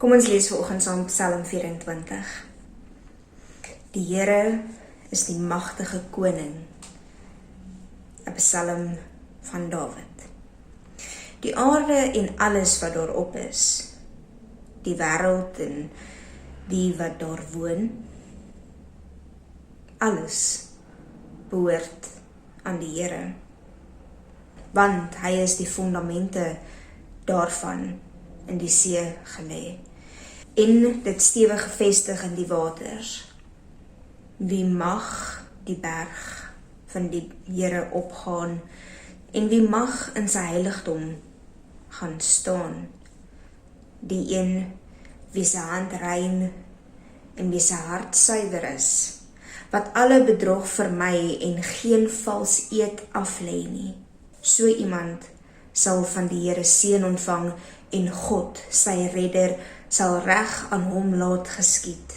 Kom ons lees vanoggend saam Psalm 24. Die Here is die magtige koning, 'n Psalm van Dawid. Die aarde en alles wat daarop is, die wêreld en die wat daar woon, alles behoort aan die Here, want hy is die fondamente daarvan in die see gelê, en dit stewig gefestig in die waters. Wie mag die berg van die Here opgaan, en wie mag in sy heiligdom gaan staan? Die een wie sy hand rein en wie sy hart suiwer is, wat alle bedrog vermy en geen vals eed aflê nie. So iemand sal van die Here seën ontvang, en God, sy redder, sal reg aan hom laat geskied.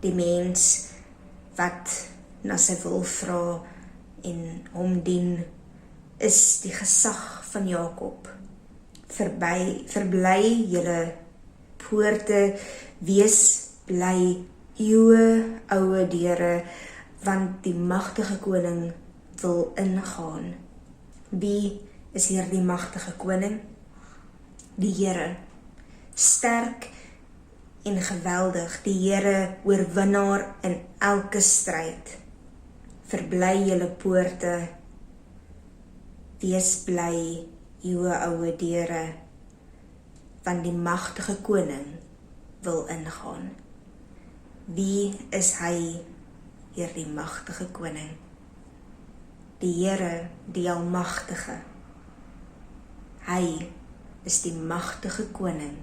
Die mens wat na sy wil vra en hom dien, is die gesag van Jakob. Verbly julle poorte, wees bly eeue oue deure, want die magtige koning wil ingaan. Wie is hier die magtige koning? Die Here, sterk en geweldig, die Here oorwinnaar in elke stryd. Verbly julle poorte, wees bly eeue oue deure, want die magtige koning wil ingaan. Wie is hy, hierdie magtige koning? Die Here, die almagtige. Hy is die magtige koning.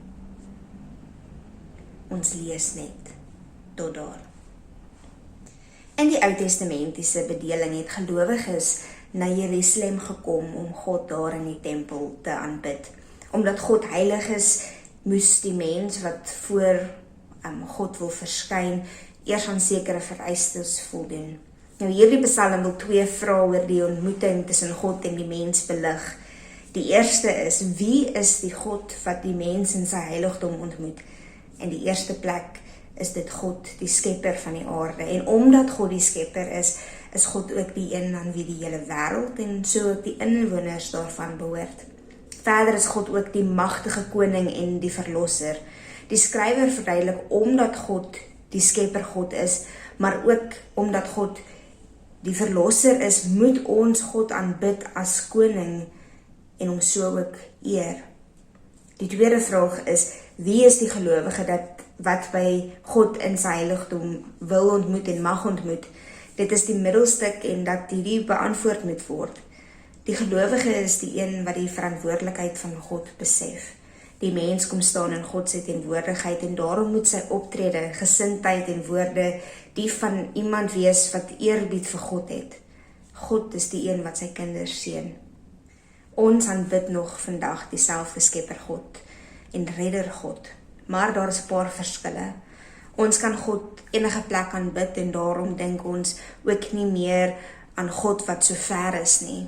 Ons lees net tot daar. In die Ou Testamentiese bedeling het gelowiges na Jerusalem gekom om God daar in die tempel te aanbid. Omdat God heilig is, moes die mens wat voor God wil verskyn, eers aan sekere vereistes voldoen. Nou hierdie Psalm wil 2 vrae oor die ontmoeting tussen God en die mens belig. Die eerste is, wie is die God wat die mens in sy heiligdom ontmoet? In die eerste plek is dit God, die skepper van die aarde. En omdat God die skepper is God ook die een aan wie die hele wêreld en so ook die inwoners daarvan behoort. Verder is God ook die magtige koning en die verlosser. Die skrywer verduidelik omdat God die skepper God is, maar ook omdat God die verlosser is, moet ons God aanbid as koning en hom so ook eer. Die tweede vraag is, wie is die gelowige wat by God in sy heiligdom wil ontmoet en mag ontmoet? Dit is die middelstuk en dat hierdie beantwoord moet word. Die gelowige is die een wat die verantwoordelikheid van God besef. Die mens kom staan in God se teenwoordigheid en daarom moet sy optrede, gesindheid en woorde die van iemand wees wat eerbied vir God het. God is die een wat sy kinders seën. Ons aanbid nog vandag dieselfde skepper God en redder God, maar daar is 'n paar verskille. Ons kan God enige plek aanbid en daarom dink ons ook nie meer aan God wat so ver is nie.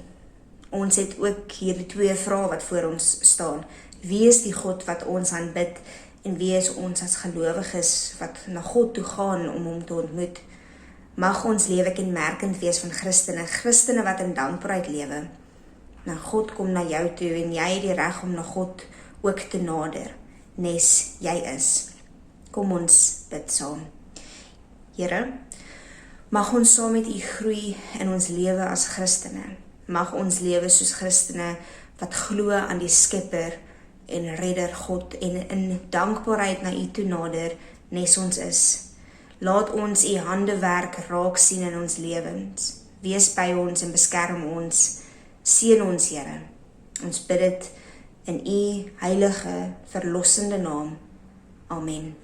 Ons het ook hierdie 2 vrae wat voor ons staan. Wie is die God wat ons aanbid en wie is ons as gelowiges wat na God toe gaan om hom te ontmoet? Mag ons lewe kenmerkend wees van Christene wat in dankbaarheid lewe. Nou God kom na jou toe en jy het die reg om na God ook te nader, nes jy is. Kom ons bid saam. Here, mag ons saam met U groei in ons lewe as Christene. Mag ons lewe soos Christene wat glo aan die skepper en redder God en in dankbaarheid na U toe nader, nes ons is. Laat ons U handewerk raak sien in ons lewens. Wees by ons en beskerm ons. Seën ons, Here. Ons bid dit in U heilige, verlossende naam. Amen.